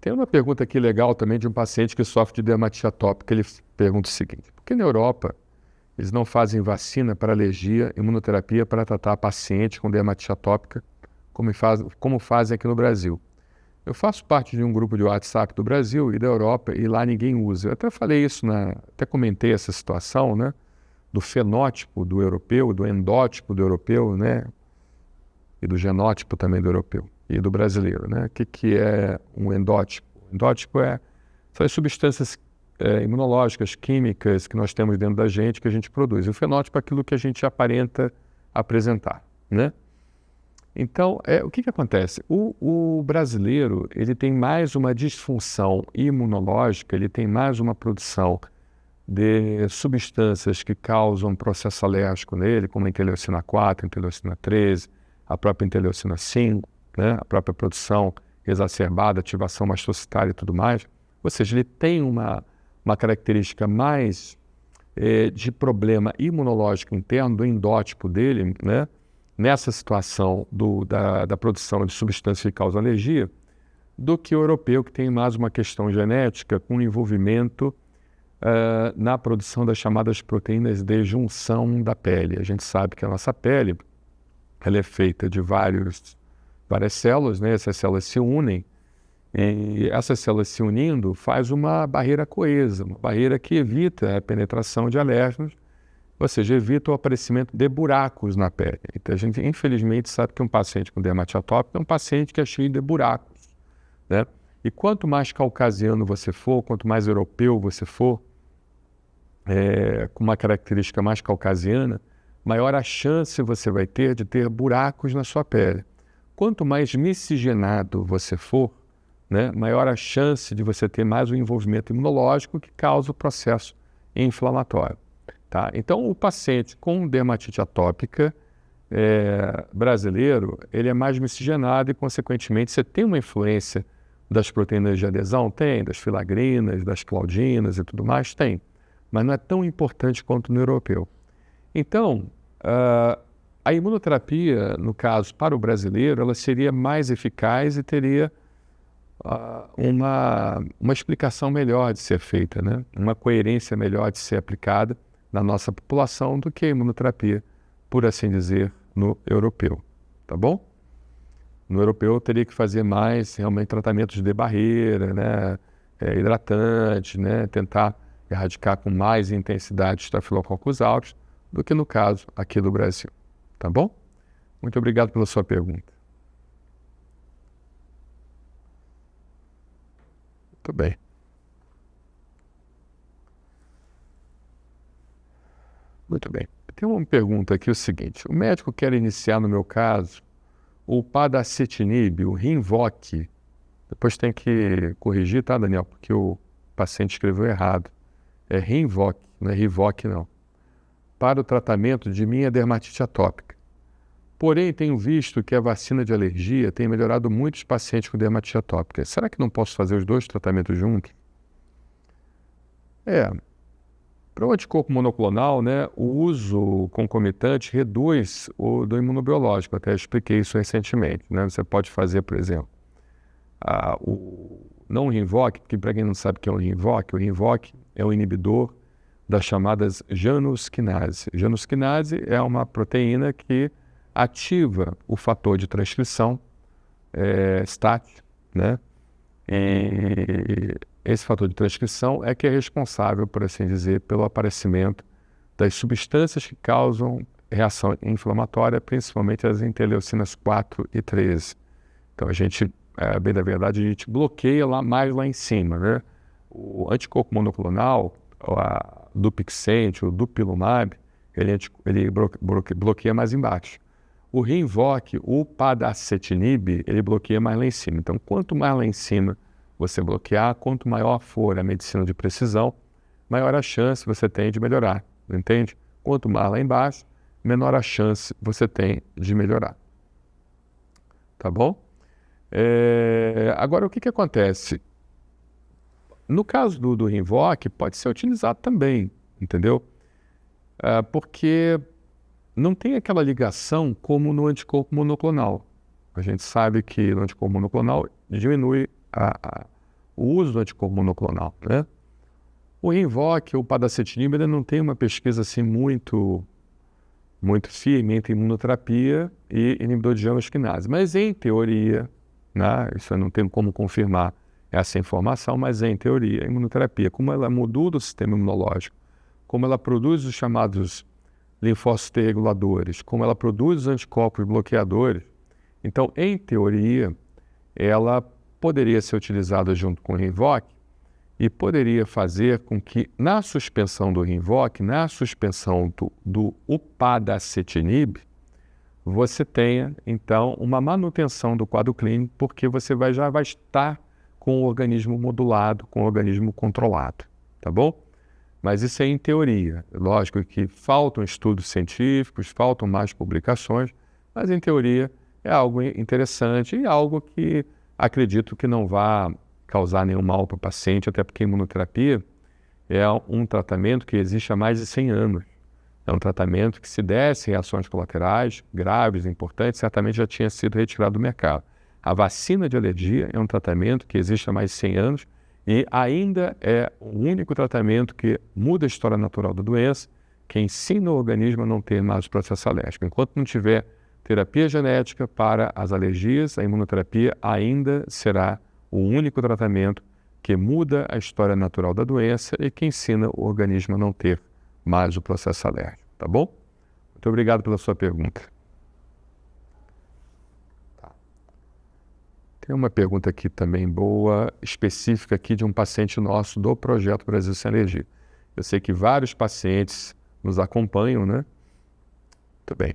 Tem uma pergunta aqui legal também de um paciente que sofre de dermatite atópica. Ele pergunta o seguinte: por que na Europa eles não fazem vacina para alergia, imunoterapia para tratar paciente com dermatite atópica, como fazem aqui no Brasil? Eu faço parte de um grupo de WhatsApp do Brasil e da Europa e lá ninguém usa. Eu até falei isso, até comentei essa situação, né? Do fenótipo do europeu, do endótipo do europeu, né? E do genótipo também do europeu e do brasileiro, né? O que é um endótipo? Endótipo são as substâncias imunológicas, químicas que nós temos dentro da gente, que a gente produz. E o fenótipo é aquilo que a gente aparenta apresentar, né? Então, o que acontece? O brasileiro, ele tem mais uma disfunção imunológica, ele tem mais uma produção de substâncias que causam processo alérgico nele, como a interleucina 4, a interleucina 13, a própria interleucina 5, né? A própria produção exacerbada, ativação mastocitária e tudo mais. Ou seja, ele tem uma característica mais de problema imunológico interno, do endótipo dele, né? Nessa situação da produção de substâncias que causam alergia, do que o europeu, que tem mais uma questão genética com envolvimento na produção das chamadas proteínas de junção da pele. A gente sabe que a nossa pele ela é feita de várias células, né? Essas células se unem e essas células se unindo faz uma barreira coesa, uma barreira que evita a penetração de alérgenos, ou seja, evita o aparecimento de buracos na pele. Então a gente infelizmente sabe que um paciente com dermatite atópica é um paciente que é cheio de buracos, né? E quanto mais caucasiano você for, quanto mais europeu você for, com uma característica mais caucasiana, maior a chance você vai ter de ter buracos na sua pele. Quanto mais miscigenado você for, né, maior a chance de você ter mais um envolvimento imunológico que causa o processo inflamatório. Tá? Então, o paciente com dermatite atópica brasileiro, ele é mais miscigenado e, consequentemente, você tem uma influência das proteínas de adesão? Tem, das filagrinas, das claudinas e tudo mais? Tem, mas não é tão importante quanto no europeu. Então, a imunoterapia, no caso, para o brasileiro, ela seria mais eficaz e teria uma explicação melhor de ser feita, né? Uma coerência melhor de ser aplicada na nossa população do que a imunoterapia, por assim dizer, no europeu, tá bom? No europeu, eu teria que fazer mais, realmente, tratamentos de barreira, né? Hidratante, né? Tentar erradicar com mais intensidade os estafilococcus aureus do que no caso aqui do Brasil, tá bom? Muito obrigado pela sua pergunta. Muito bem. Muito bem. Tem uma pergunta aqui, o seguinte: o médico quer iniciar, no meu caso, o padacetinib, o Rinvoq. Depois tem que corrigir, tá, Daniel? Porque o paciente escreveu errado. É Rinvoq, não é Rivoq, não. Para o tratamento de minha dermatite atópica. Porém, tenho visto que a vacina de alergia tem melhorado muitos pacientes com dermatite atópica. Será que não posso fazer os dois tratamentos juntos? Para o anticorpo monoclonal, né, o uso concomitante reduz o do imunobiológico. Até expliquei isso recentemente, né? Você pode fazer, por exemplo, não o Rinvoq, porque para quem não sabe o que é o Rinvoq é um inibidor das chamadas janusquinase. Janusquinase é uma proteína que ativa o fator de transcrição STAT, né? E esse fator de transcrição é que é responsável, por assim dizer, pelo aparecimento das substâncias que causam reação inflamatória, principalmente as interleucinas 4 e 13. Então a gente, bem da verdade, a gente bloqueia mais lá em cima, né? O anticorpo monoclonal, a Dupixent, o Dupilumab, ele bloqueia mais embaixo. O Rinvoq, o padacetinib, ele bloqueia mais lá em cima. Então, quanto mais lá em cima você bloquear, quanto maior for a medicina de precisão, maior a chance você tem de melhorar, entende? Quanto mais lá embaixo, menor a chance você tem de melhorar. Tá bom? Agora, o que acontece? No caso do Rinvoq, pode ser utilizado também, entendeu? Porque não tem aquela ligação como no anticorpo monoclonal. A gente sabe que no anticorpo monoclonal diminui o uso do anticorpo monoclonal, né? O Rinvoq, o Padacetinib, ele não tem uma pesquisa assim muito firme entre imunoterapia e inibidor de gama-esquinase. Mas em teoria, né, isso eu não tenho como confirmar essa informação, mas em teoria, a imunoterapia, como ela modula o sistema imunológico, como ela produz os chamados linfócitos T reguladores, como ela produz os anticorpos bloqueadores, então, em teoria, ela poderia ser utilizada junto com o Rinvoq e poderia fazer com que, na suspensão do Rinvoq, na suspensão do Upadacitinib, você tenha, então, uma manutenção do quadro clínico, porque você já vai estar com o organismo modulado, com o organismo controlado, tá bom? Mas isso é em teoria. Lógico que faltam estudos científicos, faltam mais publicações, mas em teoria é algo interessante e algo que acredito que não vai causar nenhum mal para o paciente, até porque a imunoterapia é um tratamento que existe há mais de 100 anos. É um tratamento que, se desse reações colaterais graves, importantes, certamente já tinha sido retirado do mercado. A vacina de alergia é um tratamento que existe há mais de 100 anos e ainda é o único tratamento que muda a história natural da doença, que ensina o organismo a não ter mais o processo alérgico. Enquanto não tiver terapia genética para as alergias, a imunoterapia ainda será o único tratamento que muda a história natural da doença e que ensina o organismo a não ter mais o processo alérgico, tá bom? Muito obrigado pela sua pergunta. Tá. Tem uma pergunta aqui também boa, específica aqui de um paciente nosso do Projeto Brasil Sem Alergia. Eu sei que vários pacientes nos acompanham, né? Muito bem.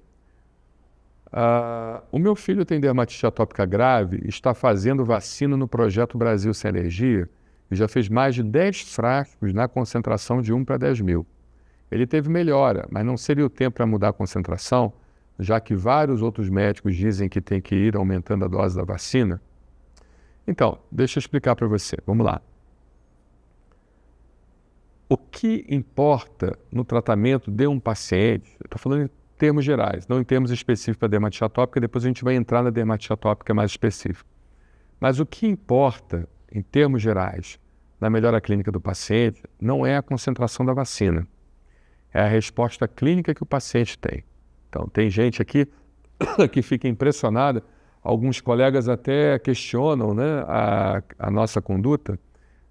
O meu filho tem dermatite atópica grave e está fazendo vacina no Projeto Brasil Sem Alergia e já fez mais de 10 frascos na concentração de 1 para 10 mil. Ele teve melhora, mas não seria o tempo para mudar a concentração, já que vários outros médicos dizem que tem que ir aumentando a dose da vacina? Então, deixa eu explicar para você. Vamos lá. O que importa no tratamento de um paciente, eu estou falando em termos gerais, não em termos específicos para dermatite atópica, depois a gente vai entrar na dermatite atópica mais específica. Mas o que importa, em termos gerais, na melhora clínica do paciente, não é a concentração da vacina, é a resposta clínica que o paciente tem. Então, tem gente aqui que fica impressionada, alguns colegas até questionam, né, a nossa conduta,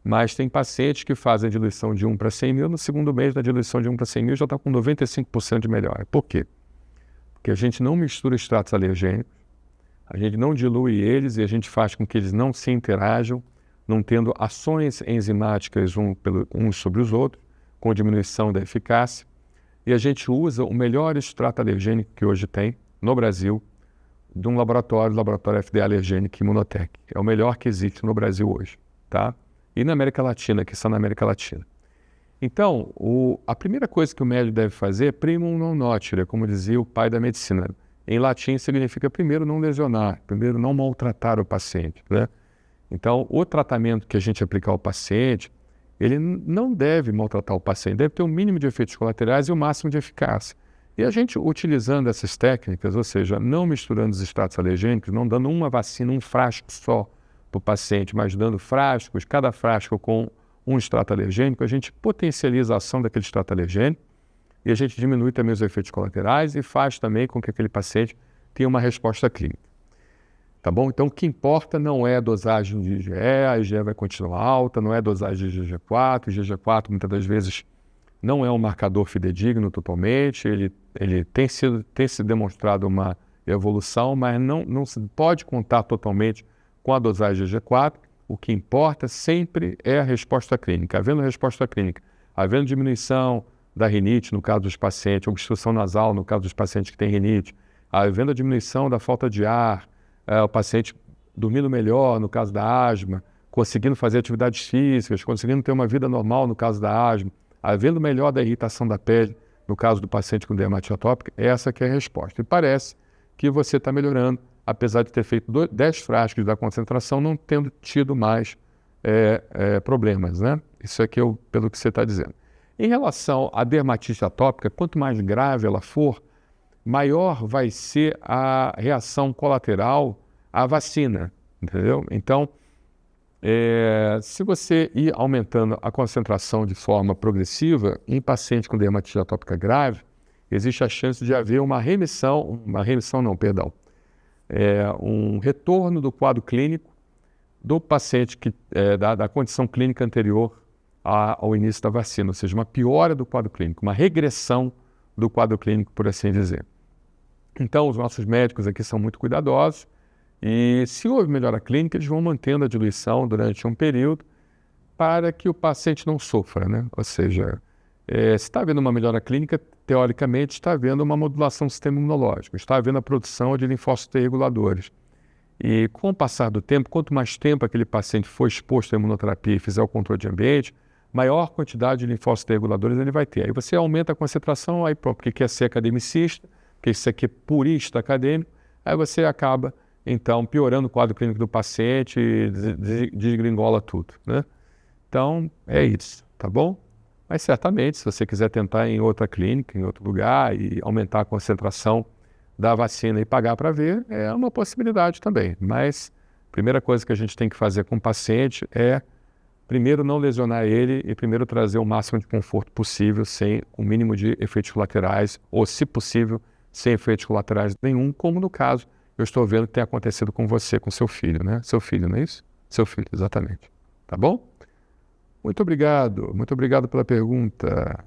mas tem pacientes que fazem diluição de 1 para 100 mil, no segundo mês da diluição de 1 para 100 mil já está com 95% de melhora. Por quê? Porque a gente não mistura extratos alergênicos, a gente não dilui eles e a gente faz com que eles não se interajam, não tendo ações enzimáticas uns sobre os outros, com diminuição da eficácia. E a gente usa o melhor extrato alergênico que hoje tem no Brasil, de um laboratório, o laboratório FDA Alergênico Imunotec. É o melhor que existe no Brasil hoje, tá? E na América Latina, que está na América Latina. Então, a primeira coisa que o médico deve fazer é primum non nocere, como dizia o pai da medicina. Em latim significa primeiro não lesionar, primeiro não maltratar o paciente, né? Então, o tratamento que a gente aplicar ao paciente, ele não deve maltratar o paciente, deve ter o mínimo de efeitos colaterais e o máximo de eficácia. E a gente, utilizando essas técnicas, ou seja, não misturando os extratos alergênicos, não dando uma vacina, um frasco só para o paciente, mas dando frascos, cada frasco com um extrato alergênico, a gente potencializa a ação daquele extrato alergênico e a gente diminui também os efeitos colaterais e faz também com que aquele paciente tenha uma resposta clínica. Tá bom? Então, o que importa não é a dosagem de IgE, a IgE vai continuar alta, não é a dosagem de IgG4, o IgG4 muitas das vezes não é um marcador fidedigno totalmente, ele tem se demonstrado uma evolução, mas não se pode contar totalmente com a dosagem de IgG4. O que importa sempre é a resposta clínica. Havendo resposta clínica, havendo diminuição da rinite, no caso dos pacientes, obstrução nasal, no caso dos pacientes que têm rinite, havendo a diminuição da falta de ar, o paciente dormindo melhor, no caso da asma, conseguindo fazer atividades físicas, conseguindo ter uma vida normal, no caso da asma, havendo melhor da irritação da pele, no caso do paciente com dermatite atópica, essa que é a resposta. E parece que você está melhorando, apesar de ter feito 10 frascos da concentração, não tendo tido mais problemas, né? Isso aqui é pelo que você está dizendo. Em relação à dermatite atópica, quanto mais grave ela for, maior vai ser a reação colateral à vacina, entendeu? Então, Se você ir aumentando a concentração de forma progressiva, em paciente com dermatite atópica grave, existe a chance de haver um retorno do quadro clínico do paciente da condição clínica anterior ao início da vacina, ou seja, uma piora do quadro clínico, uma regressão do quadro clínico, por assim dizer. Então, os nossos médicos aqui são muito cuidadosos e, se houve melhora clínica, eles vão mantendo a diluição durante um período para que o paciente não sofra, né? Ou seja, se está havendo uma melhora clínica, teoricamente está havendo uma modulação do sistema imunológico, está havendo a produção de linfócitos T reguladores. E com o passar do tempo, quanto mais tempo aquele paciente for exposto à imunoterapia e fizer o controle de ambiente, maior quantidade de linfócitos T reguladores ele vai ter. Aí você aumenta a concentração, aí porque quer ser academicista, porque você quer purista acadêmico, aí você acaba, então, piorando o quadro clínico do paciente e desgringola tudo, né? Então, é isso, tá bom? Mas certamente, se você quiser tentar em outra clínica, em outro lugar e aumentar a concentração da vacina e pagar para ver, é uma possibilidade também. Mas a primeira coisa que a gente tem que fazer com o paciente é, primeiro, não lesionar ele e primeiro trazer o máximo de conforto possível, sem o mínimo de efeitos colaterais, ou, se possível, sem efeitos colaterais nenhum, como no caso eu estou vendo que tem acontecido com você, com seu filho, né? Seu filho, não é isso? Seu filho, exatamente. Tá bom? Muito obrigado pela pergunta.